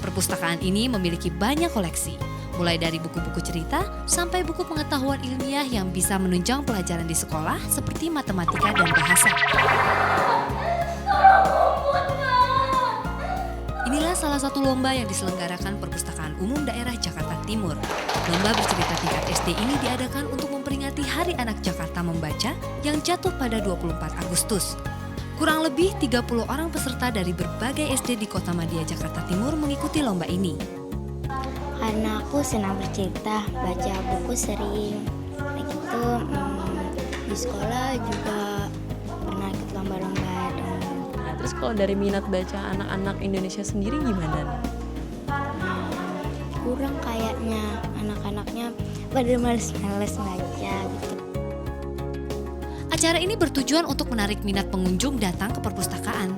Perpustakaan ini memiliki banyak koleksi, mulai dari buku-buku cerita sampai buku pengetahuan ilmiah yang bisa menunjang pelajaran di sekolah seperti matematika dan bahasa. Inilah salah satu lomba yang diselenggarakan Perpustakaan Umum Daerah Jakarta Timur. Lomba bercerita tingkat SD ini diadakan untuk memperingati Hari Anak Jakarta Membaca yang jatuh pada 24 Agustus. Kurang lebih 30 orang peserta dari berbagai SD di Kota Madia, Jakarta Timur mengikuti lomba ini. Karena aku senang bercerita, baca buku sering. Begitu di sekolah juga pernah ikut lomba-lomba. Nah, terus kalau dari minat baca anak-anak Indonesia sendiri gimana? Kurang kayaknya, anak-anaknya pada males-males baca gitu. Acara ini bertujuan untuk menarik minat pengunjung datang ke perpustakaan.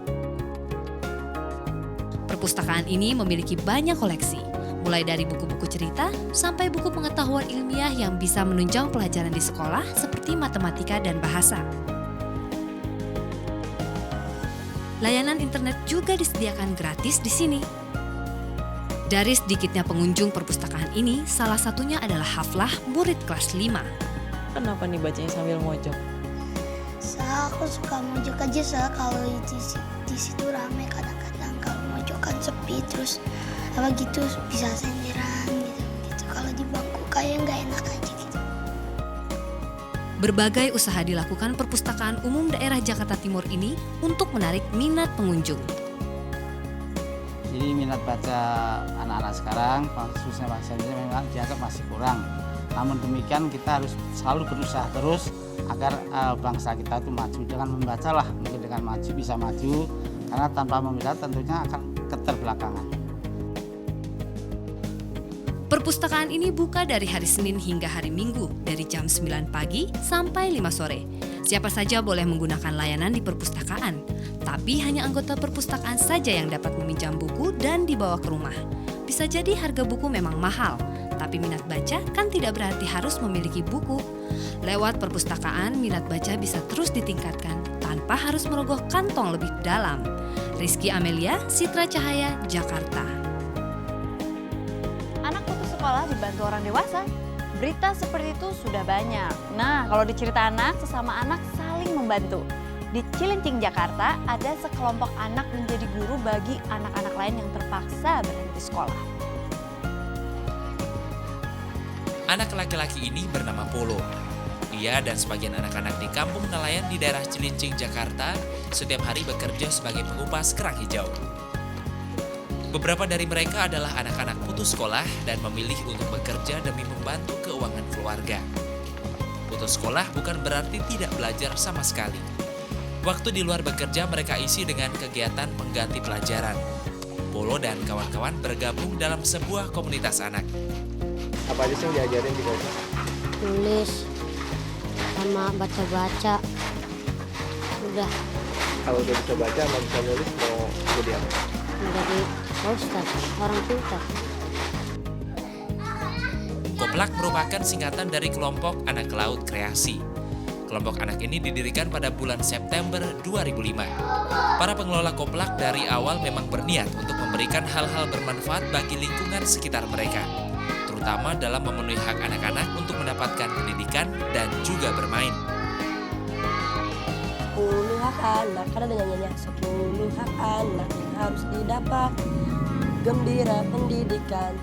Perpustakaan ini memiliki banyak koleksi, mulai dari buku-buku cerita sampai buku pengetahuan ilmiah yang bisa menunjang pelajaran di sekolah seperti matematika dan bahasa. Layanan internet juga disediakan gratis di sini. Dari sedikitnya pengunjung perpustakaan ini, salah satunya adalah Haflah, murid kelas 5. Kenapa nih bacanya sambil mojok? Aku suka mojok aja kalau di situ rame, kadang-kadang kalau mojokan sepi terus gitu bisa senderan gitu. Kalau di bangku kayak nggak enak aja gitu. Berbagai usaha dilakukan Perpustakaan Umum Daerah Jakarta Timur ini untuk menarik minat pengunjung. Jadi minat baca anak-anak sekarang, khususnya bahasa Indonesia memang dianggap masih kurang. Namun demikian kita harus selalu berusaha terus agar bangsa kita itu maju. Dengan membacalah mungkin dengan maju bisa maju, karena tanpa membaca tentunya akan keterbelakangan. Perpustakaan ini buka dari hari Senin hingga hari Minggu dari jam 9 pagi sampai 5 sore. Siapa saja boleh menggunakan layanan di perpustakaan, tapi hanya anggota perpustakaan saja yang dapat meminjam buku dan dibawa ke rumah. Bisa jadi harga buku memang mahal, tapi minat baca kan tidak berarti harus memiliki buku. Lewat perpustakaan, minat baca bisa terus ditingkatkan tanpa harus merogoh kantong lebih dalam. Rizky Amelia, Citra Cahaya, Jakarta. Anak putus sekolah dibantu orang dewasa. Berita seperti itu sudah banyak. Nah, kalau di cerita anak, sesama anak saling membantu. Di Cilincing, Jakarta, ada sekelompok anak menjadi guru bagi anak-anak lain yang terpaksa berhenti sekolah. Anak laki-laki ini bernama Polo. Ia dan sebagian anak-anak di kampung nelayan di daerah Cilincing, Jakarta setiap hari bekerja sebagai pengupas kerang hijau. Beberapa dari mereka adalah anak-anak putus sekolah dan memilih untuk bekerja demi membantu keuangan keluarga. Putus sekolah bukan berarti tidak belajar sama sekali. Waktu di luar bekerja mereka isi dengan kegiatan pengganti pelajaran. Polo dan kawan-kawan bergabung dalam sebuah komunitas anak. Apa aja sih yang diajarin di komunitas? Tulis sama baca-baca. Udah Kalau udah bisa baca sama bisa nulis mau jadi apa? menjadi ustaz, orang pintar. Koplak merupakan singkatan dari kelompok anak laut kreasi. Kelompok anak ini didirikan pada bulan September 2005. Para pengelola Koplak dari awal memang berniat untuk memberikan hal-hal bermanfaat bagi lingkungan sekitar mereka, terutama dalam memenuhi hak anak-anak untuk mendapatkan pendidikan dan juga bermain. 10 hak anak, karena dengan nyanyi 10 hak anak yang harus didapat, gembira pendidikan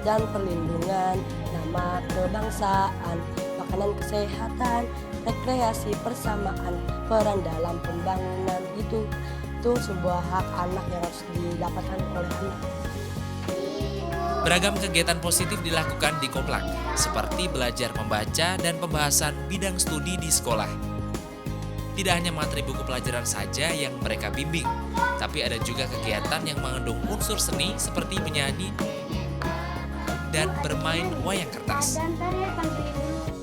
dan perlindungan, nama kebangsaan, makanan kesehatan, rekreasi persamaan, peran dalam pembangunan, itu sebuah hak anak yang harus didapatkan oleh anak. Beragam kegiatan positif dilakukan di Koplak, seperti belajar membaca dan pembahasan bidang studi di sekolah. Tidak hanya materi buku pelajaran saja yang mereka bimbing, tapi ada juga kegiatan yang mengandung unsur seni seperti menyanyi dan bermain wayang kertas.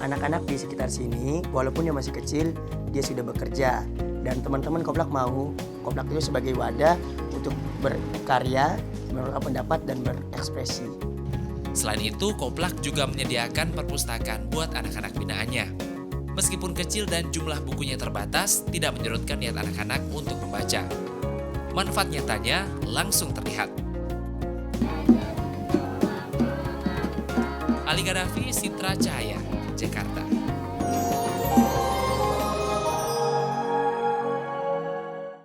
Anak-anak di sekitar sini, walaupun dia masih kecil, dia sudah bekerja. Dan teman-teman Koplak mau Koplak itu sebagai wadah untuk berkarya, mengeluarkan pendapat, dan berekspresi. Selain itu, Koplak juga menyediakan perpustakaan buat anak-anak binaannya. Meskipun kecil dan jumlah bukunya terbatas, tidak menyurutkan niat anak-anak untuk membaca. Manfaat nyatanya langsung terlihat. Ali Gaddafi, Citra Cahaya.